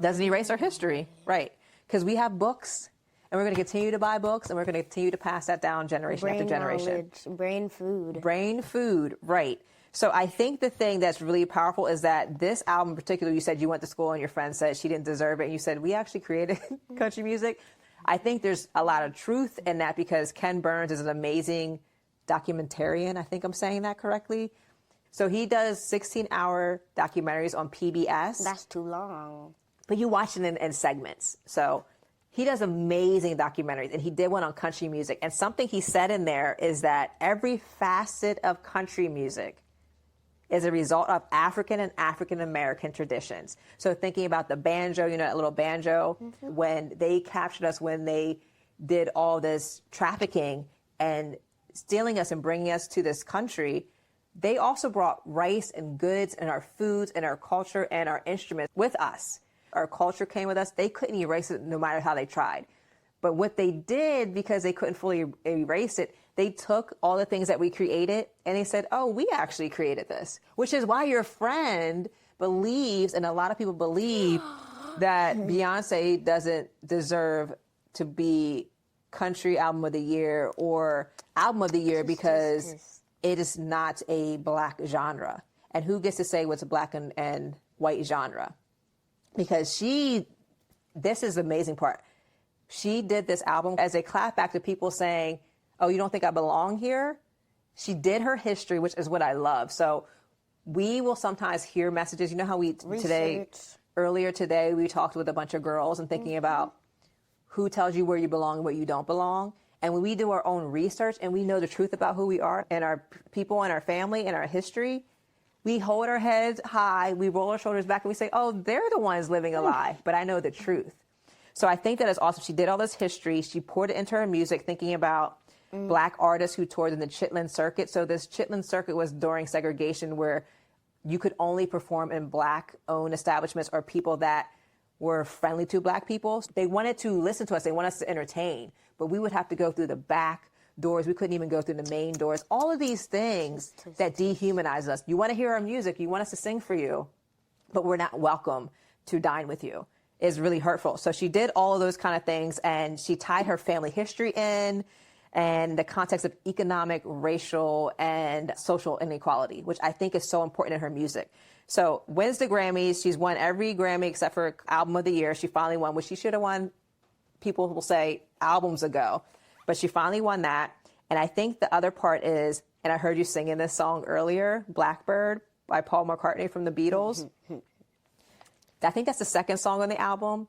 doesn't erase our history, right? Because we have books, and we're going to continue to buy books, and we're going to continue to pass that down generation after generation.
Brain food.
Brain food, right. So I think the thing that's really powerful is that this album in particular, you said you went to school and your friend said she didn't deserve it, and you said, we actually created country music. I think there's a lot of truth in that because Ken Burns is an amazing documentarian. I think I'm saying that correctly. So he does 16-hour documentaries on PBS.
That's too long.
But you watch it in segments. So he does amazing documentaries, and he did one on country music. And something he said in there is that every facet of country music is a result of African and African-American traditions. So thinking about the banjo, you know, that little banjo, when they captured us, when they did all this trafficking and stealing us and bringing us to this country, they also brought rice and goods and our foods and our culture and our instruments with us. Our culture came with us. They couldn't erase it no matter how they tried. But what they did, because they couldn't fully erase it, they took all the things that we created and they said, oh, we actually created this, which is why your friend believes, and a lot of people believe, that Beyonce doesn't deserve to be country album of the year or album of the year because it is not a black genre. And who gets to say what's a black and white genre? Because this is the amazing part. She did this album as a clapback to people saying, oh, you don't think I belong here? She did her history, which is what I love. So we will sometimes hear messages. You know how earlier today, we talked with a bunch of girls and thinking about who tells you where you belong and where you don't belong. And when we do our own research and we know the truth about who we are and our people and our family and our history, we hold our heads high, we roll our shoulders back, and we say, oh, they're the ones living a lie, but I know the truth. So I think that is awesome. She did all this history. She poured it into her music, thinking about black artists who toured in the Chitlin Circuit. So this Chitlin Circuit was during segregation, where you could only perform in black-owned establishments or people that were friendly to black people. They wanted to listen to us. They wanted us to entertain, but we would have to go through the back doors. We couldn't even go through the main doors. All of these things that dehumanize us. You want to hear our music. You want us to sing for you, but we're not welcome to dine with you. Is really hurtful. So she did all of those kind of things, and she tied her family history in and the context of economic, racial, and social inequality, which I think is so important in her music. So wins the Grammys. She's won every Grammy except for Album of the Year. She finally won, which she should have won, people will say, albums ago. But she finally won that. And I think the other part is, and I heard you singing this song earlier, Blackbird by Paul McCartney from the Beatles. I think that's the second song on the album.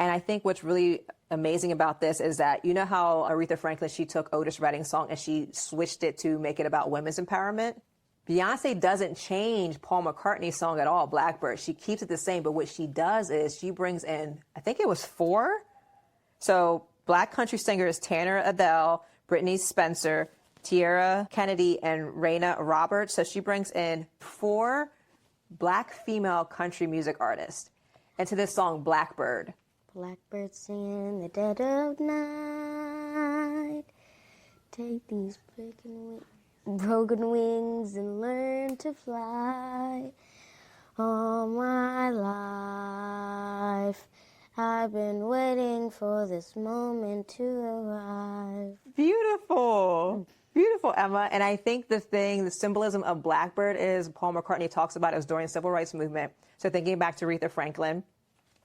And I think what's really amazing about this is that, you know how Aretha Franklin, she took Otis Redding's song and she switched it to make it about women's empowerment? Beyonce doesn't change Paul McCartney's song at all, Blackbird. She keeps it the same, but what she does is she brings in, I think it was 4. So black country singers Tanner Adele, Brittany Spencer, Tierra Kennedy, and Raina Roberts. So she brings in 4 black female country music artists into this song, Blackbird.
Blackbird singing in the dead of night. Take these broken wings and learn to fly. All my life, I've been waiting for this moment to arrive.
Beautiful. Beautiful, Emma. And I think the symbolism of Blackbird is Paul McCartney talks about it was during the Civil Rights Movement. So thinking back to Aretha Franklin,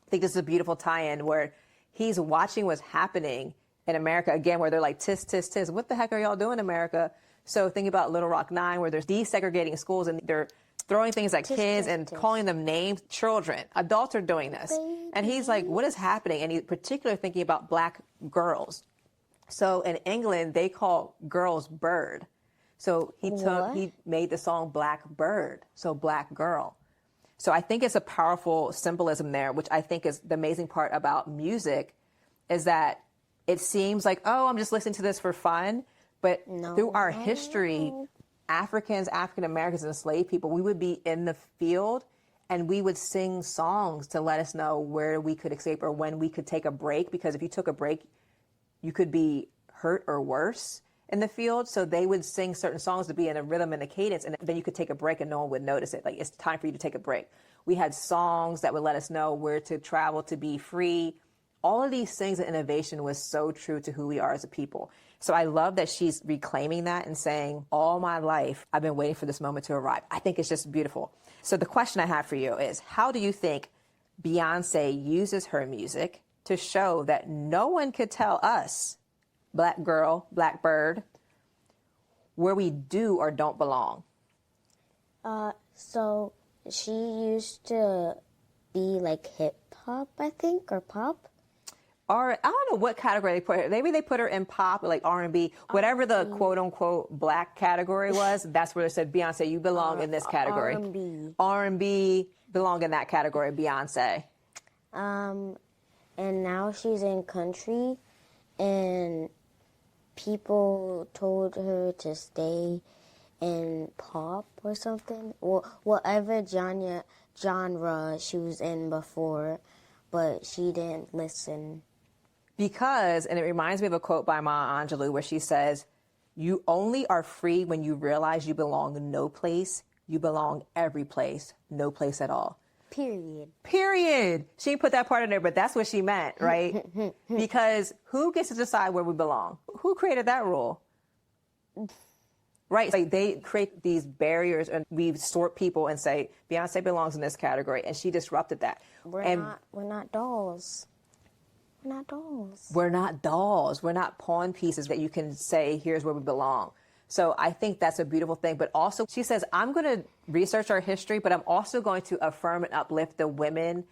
I think this is a beautiful tie-in where he's watching what's happening in America, again, where they're like, tis, tis, tis. What the heck are y'all doing, America? So thinking about Little Rock 9, where they're desegregating schools and they're throwing things at kids and calling them names. Children, adults are doing this. And he's like, what is happening? And he's particularly thinking about black girls. So in England, they call girls bird. So he made the song Blackbird, so black girl. So I think it's a powerful symbolism there, which I think is the amazing part about music, is that it seems like, oh, I'm just listening to this for fun. But through our history, Africans, African Americans, and enslaved people, we would be in the field and we would sing songs to let us know where we could escape or when we could take a break. Because if you took a break, you could be hurt or worse in the field. So they would sing certain songs to be in a rhythm and a cadence, and then you could take a break and no one would notice it. Like, it's time for you to take a break. We had songs that would let us know where to travel to be free. All of these things and innovation was so true to who we are as a people. So I love that she's reclaiming that and saying, all my life, I've been waiting for this moment to arrive. I think it's just beautiful. So the question I have for you is, how do you think Beyonce uses her music to show that no one could tell us, black girl, Blackbird, where we do or don't belong?
So she used to be like hip hop, I think, or pop.
Or I don't know what category they put her. Maybe they put her in pop or like R&B, whatever the quote unquote black category was. That's where they said, Beyonce, you belong in this category. R&B belong in that category, Beyonce.
And now she's in country, and people told her to stay in pop or something, or whatever genre she was in before, but she didn't listen.
Because, and it reminds me of a quote by Maya Angelou where she says, "You only are free when you realize you belong no place. You belong every place, no place at all."
Period.
Period. She put that part in there, but that's what she meant, right? Because who gets to decide where we belong? Who created that rule? Right. Like they create these barriers and we sort people and say, Beyonce belongs in this category. And she disrupted that.
We're not dolls. We're not dolls.
We're not dolls. We're not pawn pieces that you can say, here's where we belong. So I think that's a beautiful thing. But also, she says, I'm going to research our history, but I'm also going to affirm and uplift the women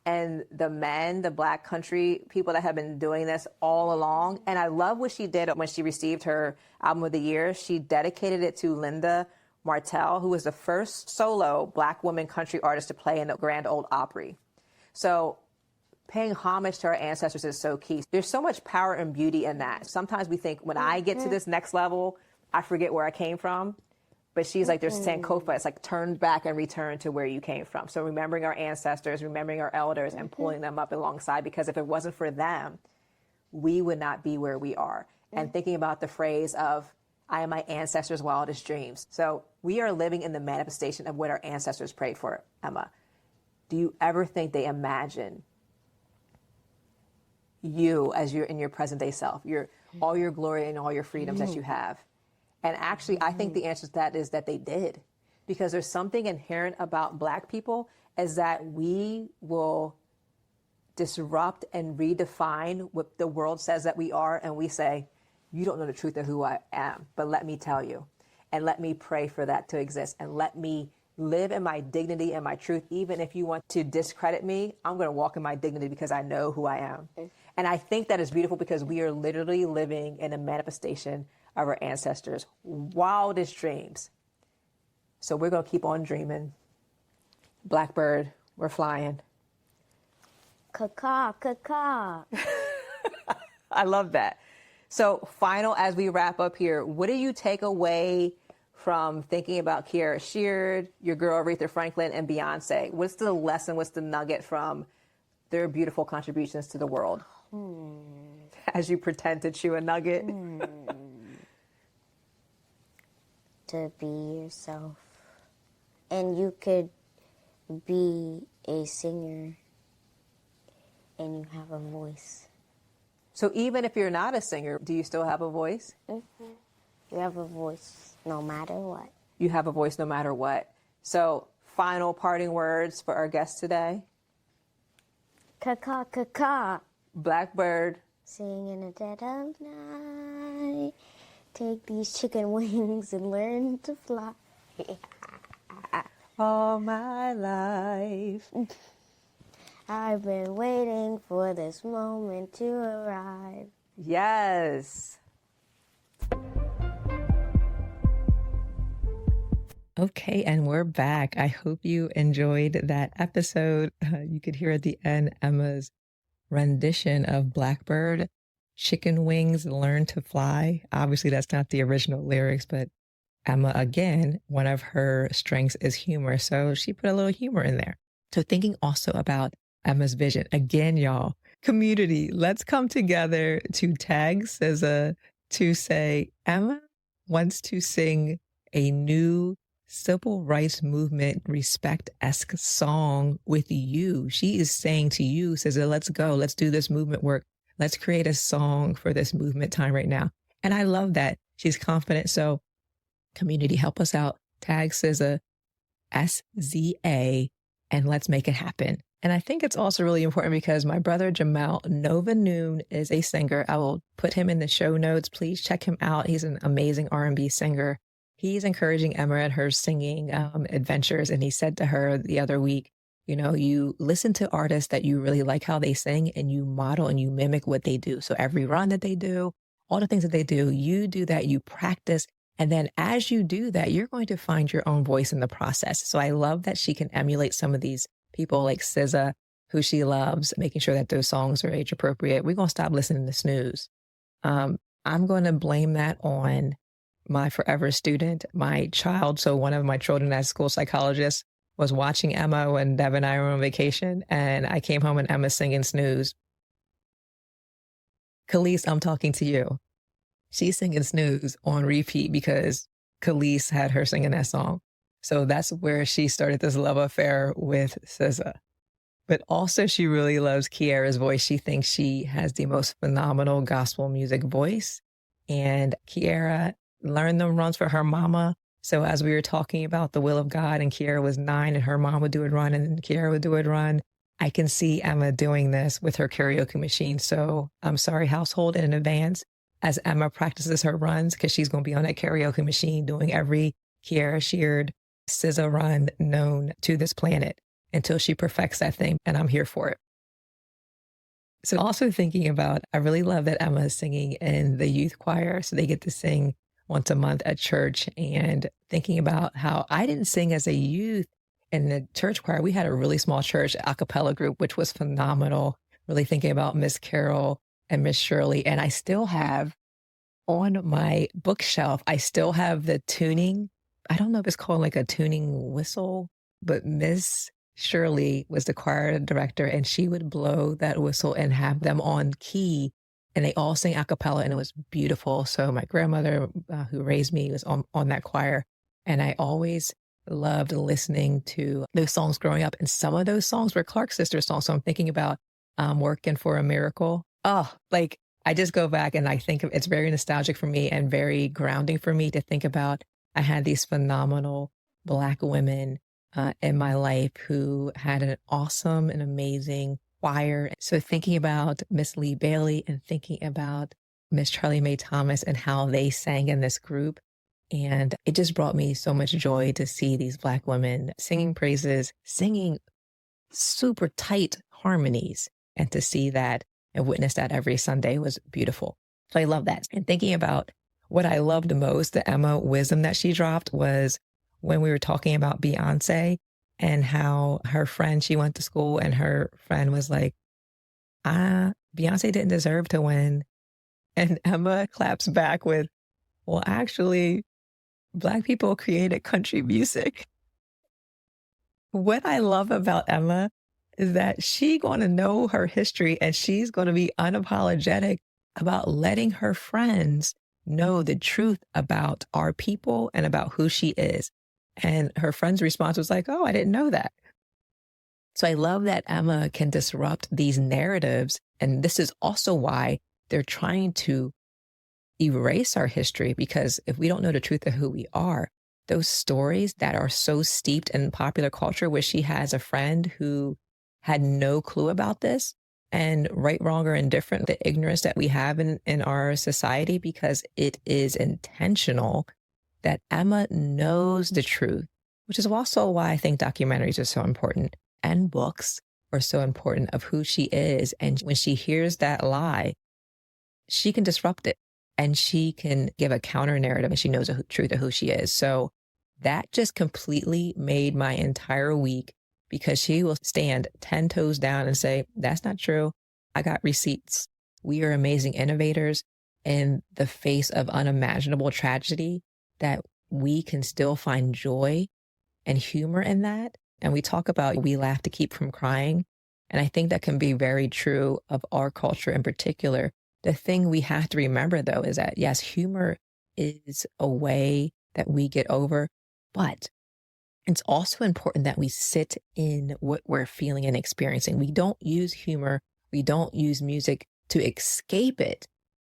and the men, the Black country people that have been doing this all along. And I love what she did when she received her Album of the Year. She dedicated it to Linda Martell, who was the first solo Black woman country artist to play in the Grand Ole Opry. So paying homage to our ancestors is so key. There's so much power and beauty in that. Sometimes we think when I get to this next level, I forget where I came from. But she's like, there's Sankofa. It's like turn back and return to where you came from. So remembering our ancestors, remembering our elders and pulling them up alongside, because if it wasn't for them, we would not be where we are. And thinking about the phrase of, I am my ancestors' wildest dreams. So we are living in the manifestation of what our ancestors prayed for, Emma. Do you ever think they imagine you as you're in your present day self, all your glory and all your freedoms that you have? And actually, I think the answer to that is that they did, because there's something inherent about Black people is that we will disrupt and redefine what the world says that we are. And we say, you don't know the truth of who I am, but let me tell you, and let me pray for that to exist, and let me live in my dignity and my truth. Even if you want to discredit me, I'm going to walk in my dignity because I know who I am. And I think that is beautiful, because we are literally living in a manifestation of our ancestors' wildest dreams. So we're going to keep on dreaming. Blackbird, we're flying.
Caw, caw.
I love that. So final, as we wrap up here, what do you take away from thinking about Kierra Sheard, your girl Aretha Franklin, and Beyonce? What's the lesson, what's the nugget from their beautiful contributions to the world? As you pretend to chew a nugget.
To be yourself. And you could be a singer and you have a voice.
So even if you're not a singer, do you still have a voice?
Mm-hmm. You have a voice no matter what.
You have a voice no matter what. So final parting words for our guest today.
Caw, caw.
Blackbird.
Sing in the dead of night. Take these chicken wings and learn to fly.
All my life.
I've been waiting for this moment to arrive.
Yes.
Okay, and we're back. I hope you enjoyed that episode. You could hear at the end Emma's rendition of Blackbird, Chicken Wings, Learn to Fly. Obviously, that's not the original lyrics, but Emma, again, one of her strengths is humor. So she put a little humor in there. So thinking also about Emma's vision. Again, y'all, community, let's come together to tag SZA to say, Emma wants to sing a new civil rights movement respect-esque song with you. She is saying to you, SZA, let's go. Let's do this movement work. Let's create a song for this movement time right now. And I love that. She's confident. So community, help us out. Tag SZA, SZA, and let's make it happen. And I think it's also really important because my brother Jamal Nova Noon is a singer. I will put him in the show notes. Please check him out. He's an amazing R&B singer. He's encouraging Emma at her singing adventures. And he said to her the other week, you know, you listen to artists that you really like how they sing and you model and you mimic what they do. So every run that they do, all the things that they do, you do that, you practice. And then as you do that, you're going to find your own voice in the process. So I love that she can emulate some of these people like SZA, who she loves, making sure that those songs are age appropriate. We're going to stop listening to snooze. I'm going to blame that on my forever student, my child. So one of my children as school psychologist was watching Emma when Deb and I were on vacation, and I came home and Emma's singing Snooze. Khalees, I'm talking to you. She's singing Snooze on repeat because Khalees had her singing that song. So that's where she started this love affair with SZA. But also she really loves Kierra's voice. She thinks she has the most phenomenal gospel music voice. And Kierra learned them runs for her mama. So as we were talking about the will of God and Kierra was 9 and her mom would do it run and Kierra would do it run, I can see Emma doing this with her karaoke machine. So I'm sorry, household, in advance as Emma practices her runs, because she's going to be on that karaoke machine doing every Kierra Sheard SZA run known to this planet until she perfects that thing. And I'm here for it. So also thinking about, I really love that Emma is singing in the youth choir. So they get to sing once a month at church, and thinking about how I didn't sing as a youth in the church choir. We had a really small church a cappella group, which was phenomenal. Really thinking about Miss Carol and Miss Shirley. And I still have on my bookshelf, I still have the tuning. I don't know if it's called like a tuning whistle, but Miss Shirley was the choir director, and she would blow that whistle and have them on key, and they all sang a cappella, and it was beautiful. So my grandmother who raised me was on that choir, and I always loved listening to those songs growing up. And some of those songs were Clark Sisters songs. So I'm thinking about Working for a Miracle. Oh, like I just go back and I think it's very nostalgic for me and very grounding for me to think about. I had these phenomenal Black women in my life who had an awesome and amazing choir. So thinking about Miss Lee Bailey and thinking about Miss Charlie Mae Thomas and how they sang in this group. And it just brought me so much joy to see these Black women singing praises, singing super tight harmonies, and to see that and witness that every Sunday was beautiful. So I love that. And thinking about what I loved most, the Emma wisdom that she dropped, was when we were talking about Beyoncé and how her friend, she went to school and her friend was like, Beyoncé didn't deserve to win. And Emma claps back with, well, actually, Black people created country music. What I love about Emma is that she's going to know her history and she's going to be unapologetic about letting her friends know the truth about our people and about who she is. And her friend's response was like, oh, I didn't know that. So I love that Emma can disrupt these narratives. And this is also why they're trying to erase our history, because if we don't know the truth of who we are, those stories that are so steeped in popular culture, where she has a friend who had no clue about this, and right, wrong, or indifferent, the ignorance that we have in our society, because it is intentional, that Emma knows the truth, which is also why I think documentaries are so important and books are so important of who she is. And when she hears that lie, she can disrupt it and she can give a counter narrative, and she knows the truth of who she is. So that just completely made my entire week, because she will stand 10 toes down and say, that's not true. I got receipts. We are amazing innovators in the face of unimaginable tragedy, that we can still find joy and humor in that. And we talk about, we laugh to keep from crying. And I think that can be very true of our culture in particular. The thing we have to remember, though, is that, yes, humor is a way that we get over, but it's also important that we sit in what we're feeling and experiencing. We don't use humor. We don't use music to escape it.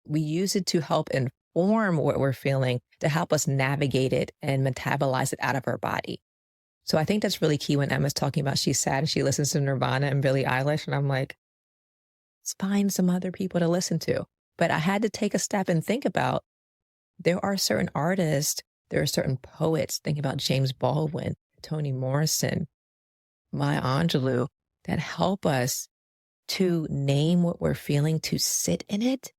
We use it to help inform what we're feeling, to help us navigate it and metabolize it out of our body. So I think that's really key when Emma's talking about she's sad and she listens to Nirvana and Billie Eilish. And I'm like, let's find some other people to listen to. But I had to take a step and think about, there are certain artists, there are certain poets, think about James Baldwin, Toni Morrison, Maya Angelou, that help us to name what we're feeling, to sit in it.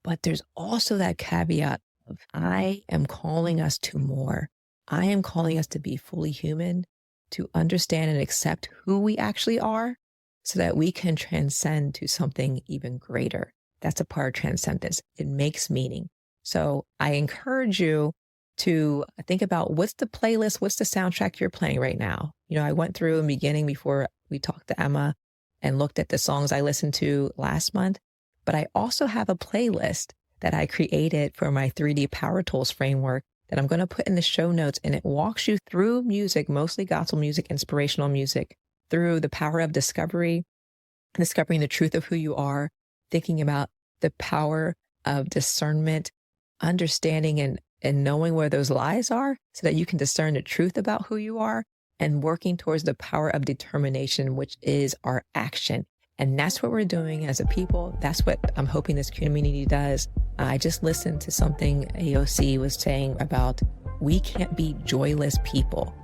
But there's also that caveat of, I am calling us to more. I am calling us to be fully human, to understand and accept who we actually are, so that we can transcend to something even greater. That's a part of transcendence. It makes meaning. So I encourage you to think about what's the playlist, what's the soundtrack you're playing right now. I went through in the beginning before we talked to Emma and looked at the songs I listened to last month. But I also have a playlist that I created for my 3D Power Tools framework that I'm going to put in the show notes. And it walks you through music, mostly gospel music, inspirational music, through the power of discovering the truth of who you are, thinking about the power of discernment, understanding and knowing where those lies are so that you can discern the truth about who you are, and working towards the power of determination, which is our action. And that's what we're doing as a people. That's what I'm hoping this community does. I just listened to something AOC was saying about we can't be joyless people,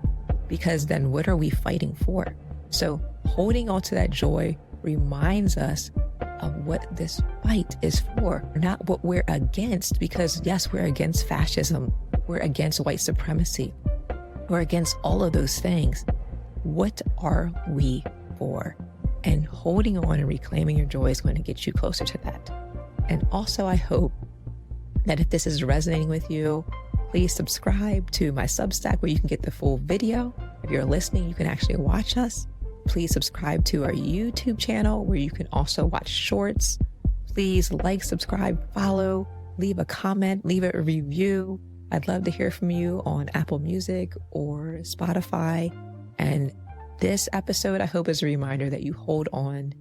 because then what are we fighting for? So holding on to that joy reminds us of what this fight is for, not what we're against, because yes, we're against fascism. We're against white supremacy. We're against all of those things. What are we for? And holding on and reclaiming your joy is going to get you closer to that. And also, I hope that if this is resonating with you, please subscribe to my Substack where you can get the full video. If you're listening, you can actually watch us. Please subscribe to our YouTube channel where you can also watch shorts. Please like, subscribe, follow, leave a comment, leave a review. I'd love to hear from you on Apple Music or Spotify. And this episode, I hope, is a reminder that you hold on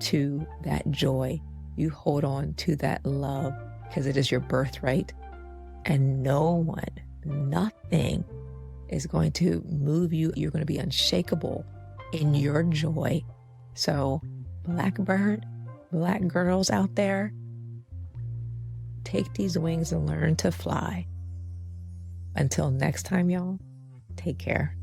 to that joy. You hold on to that love, because it is your birthright. And no one, nothing is going to move you. You're going to be unshakable in your joy. So, Blackbird, Black girls out there, take these wings and learn to fly. Until next time, y'all, take care.